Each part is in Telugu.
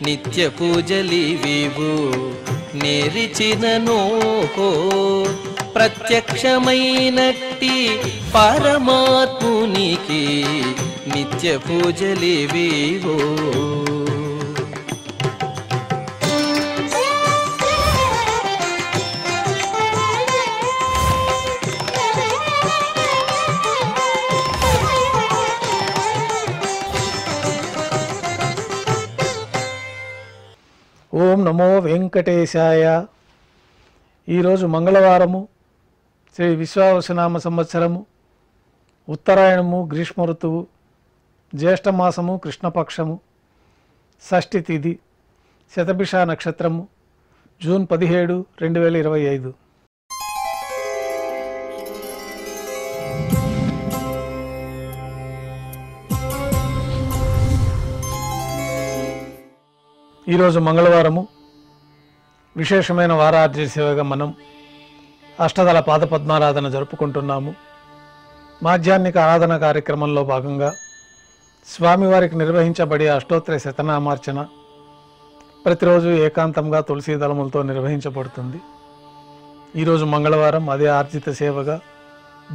నిత్య పూజలివివు నేరిచినను ప్రత్యక్షమైనట్టి పరమాత్మునికి నిత్య పూజలివివు. ఓం నమో వెంకటేశాయ. ఈరోజు మంగళవారము, శ్రీ విశ్వావసునామ సంవత్సరము, ఉత్తరాయణము, గ్రీష్మ ఋతువు, జ్యేష్ఠమాసము, కృష్ణపక్షము, షష్ఠి తిథి, శతభిష నక్షత్రము, జూన్ 17, 2025. ఈరోజు మంగళవారము, విశేషమైన వారార్జన సేవగా మనం అష్టదళ పాదపద్మారాధన జరుపుకుంటున్నాము. మాధ్యాహ్నిక ఆరాధన కార్యక్రమంలో భాగంగా స్వామివారికి నిర్వహించబడే అష్టోత్తర శతనామార్చన ప్రతిరోజు ఏకాంతంగా తులసీ దళములతో నిర్వహించబడుతుంది. ఈరోజు మంగళవారం అదే ఆర్జిత సేవగా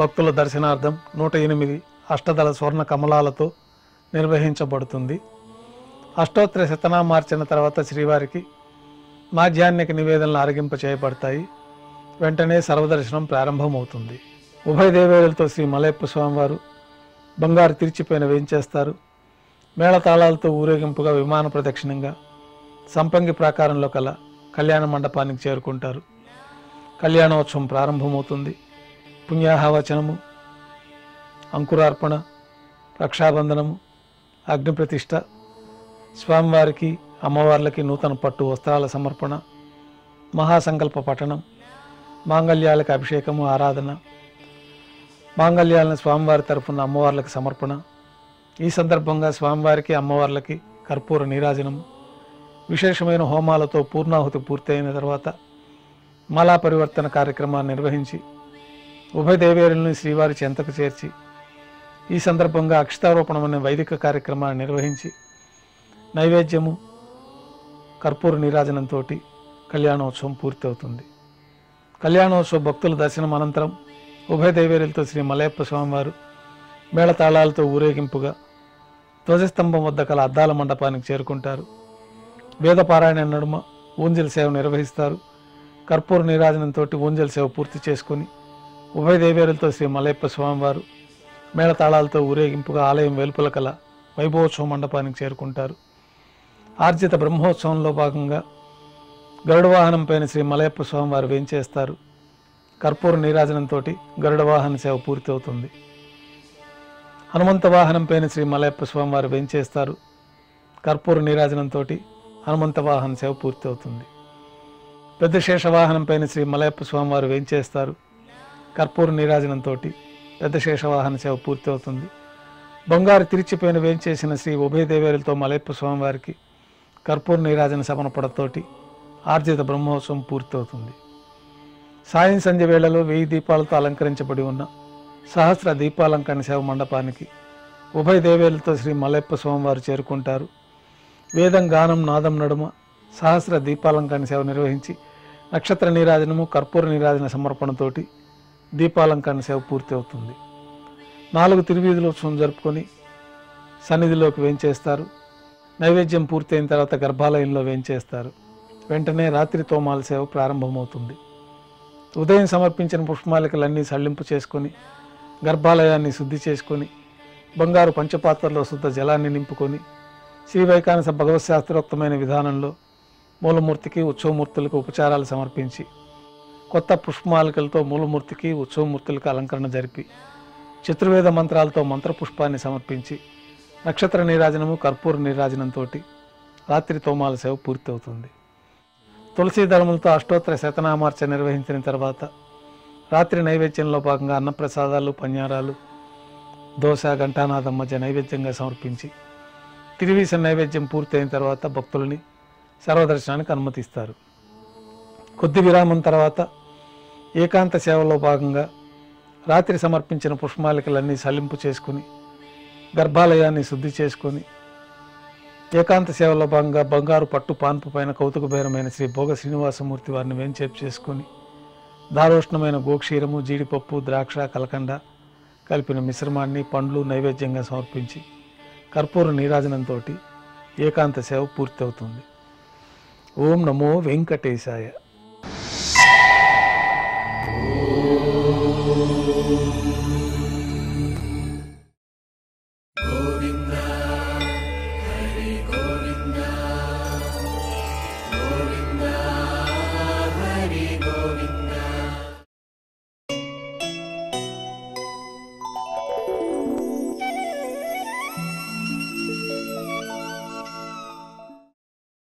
భక్తుల దర్శనార్థం 108 అష్టదళ స్వర్ణ కమలాలతో నిర్వహించబడుతుంది. అష్టోత్తర శతనామార్చన తర్వాత శ్రీవారికి మాధ్యాహ్నిక నివేదనలు ఆరగింప చేయబడతాయి. వెంటనే సర్వదర్శనం ప్రారంభమవుతుంది. ఉభయ దేవేరులతో శ్రీ మలయప్ప స్వామివారు బంగారు తిరిచిపోయిన వేయించేస్తారు. మేళతాళాలతో ఊరేగింపుగా విమాన ప్రదక్షిణంగా సంపంగి ప్రాకారంలో కల కళ్యాణ మండపానికి చేరుకుంటారు. కళ్యాణోత్సవం ప్రారంభమవుతుంది. పుణ్యాహవచనము, అంకురార్పణ, రక్షాబంధనము, అగ్నిప్రతిష్ఠ, స్వామివారికి అమ్మవార్లకి నూతన పట్టు వస్త్రాల సమర్పణ, మహాసంకల్ప పఠనం, మాంగళ్యాలకు అభిషేకము, ఆరాధన, మాంగళ్యాలను స్వామివారి తరఫున అమ్మవార్లకు సమర్పణ. ఈ సందర్భంగా స్వామివారికి అమ్మవార్లకి కర్పూర నీరాజనము, విశేషమైన హోమాలతో పూర్ణాహుతి పూర్తయిన తర్వాత మాలా పరివర్తన కార్యక్రమాన్ని నిర్వహించి ఉభయ దేవేరులను శ్రీవారి చెంతకు చేర్చి ఈ సందర్భంగా అక్షతారోపణం అనే వైదిక కార్యక్రమాన్ని నిర్వహించి నైవేద్యము, కర్పూర నీరాజనంతో కళ్యాణోత్సవం పూర్తవుతుంది. కళ్యాణోత్సవ భక్తుల దర్శనం అనంతరం ఉభయ దేవేరులతో శ్రీ మలయప్ప స్వామివారు మేళతాళాలతో ఊరేగింపుగా ధ్వజస్తంభం వద్ద కల అద్దాల మండపానికి చేరుకుంటారు. వేదపారాయణ నడుమ ఊంజల్ సేవ నిర్వహిస్తారు. కర్పూర నీరాజనంతో ఊంజల్ సేవ పూర్తి చేసుకుని ఉభయ దేవేరులతో శ్రీ మలయప్ప స్వామివారు మేళతాళాలతో ఊరేగింపుగా ఆలయం వెలుపల కల వైభవోత్సవ మండపానికి చేరుకుంటారు. ఆర్జిత బ్రహ్మోత్సవంలో భాగంగా గరుడ వాహనం పైన శ్రీ మలయప్ప స్వామివారు వేంచేస్తారు. కర్పూర నీరాజనంతో గరుడ వాహన సేవ పూర్తి అవుతుంది. హనుమంత వాహనం పైన శ్రీ మలయప్ప స్వామివారు వేంచేస్తారు. కర్పూర నీరాజనంతో హనుమంత వాహన సేవ పూర్తి అవుతుంది. పెద్ద శేష వాహనం పైన శ్రీ మలయప్ప స్వామివారు వేంచేస్తారు. కర్పూర నీరాజనంతో పెద్ద శేష వాహన సేవ పూర్తి అవుతుంది. బంగారు తిరిచిపోయిన వేంచేసిన శ్రీ ఉభయ దేవేరులతో మలయప్ప స్వామివారికి కర్పూర నీరాజన సమర్పణతోటి ఆర్జిత బ్రహ్మోత్సవం పూర్తవుతుంది. సాయం సంధ్య వేళలో 1000 దీపాలతో అలంకరించబడి ఉన్న సహస్ర దీపాలంకరణ సేవ మండపానికి ఉభయ దేవేరులతో శ్రీ మలయప్ప స్వామివారు చేరుకుంటారు. వేదం, గానం, నాదం నడుమ సహస్ర దీపాలంకరణ సేవ నిర్వహించి నక్షత్ర నీరాజనము, కర్పూర నీరాజన సమర్పణతోటి దీపాలంకరణ సేవ పూర్తి అవుతుంది. 4 తిరువీధులోత్సవం జరుపుకొని సన్నిధిలోకి వేంచేస్తారు. నైవేద్యం పూర్తయిన తర్వాత గర్భాలయంలో వేంచేస్తారు. వెంటనే రాత్రి తోమాల సేవ ప్రారంభమవుతుంది. ఉదయం సమర్పించిన పుష్పమాలికలన్నీ సళ్లింపు చేసుకొని గర్భాలయాన్ని శుద్ధి చేసుకొని బంగారు పంచపాత్రలో శుద్ధ జలాన్ని నింపుకొని శ్రీవైకానస భగవత్ శాస్త్రోక్తమైన విధానంలో మూలమూర్తికి, ఉత్సవమూర్తులకు ఉపచారాలు సమర్పించి కొత్త పుష్పమాలికలతో మూలమూర్తికి, ఉత్సవమూర్తులకు అలంకరణ జరిపి చతుర్వేద మంత్రాలతో మంత్రపుష్పాన్ని సమర్పించి నక్షత్ర నీరాజనము, కర్పూర నీరాజనంతో రాత్రి తోమాల సేవ పూర్తి అవుతుంది. తులసీ దళములతో అష్టోత్తర శతనామార్చన నిర్వహించిన తర్వాత రాత్రి నైవేద్యంలో భాగంగా అన్నప్రసాదాలు, పన్యారాలు, దోశ, ఘంటానాదం మధ్య నైవేద్యంగా సమర్పించి తిరువీస నైవేద్యం పూర్తయిన తర్వాత భక్తులని సర్వదర్శనానికి అనుమతిస్తారు. కొద్ది విరామం తర్వాత ఏకాంత సేవలో భాగంగా రాత్రి సమర్పించిన పుష్పమాలికలన్నీ సల్లింపు చేసుకుని గర్భాలయాన్ని శుద్ధి చేసుకొని ఏకాంత సేవలో భాగంగా బంగారు పట్టు పాన్పు పైన కౌతుకబేరమైన శ్రీ భోగ శ్రీనివాసమూర్తి వారిని వేంచేపు చేసుకొని దారోష్ణమైన గోక్షీరము, జీడిపప్పు, ద్రాక్ష, కలకండ కలిపిన మిశ్రమాన్ని పండ్లు నైవేద్యంగా సమర్పించి కర్పూర నీరాజనంతో ఏకాంత సేవ పూర్తి అవుతుంది. ఓం నమో వెంకటేశాయ.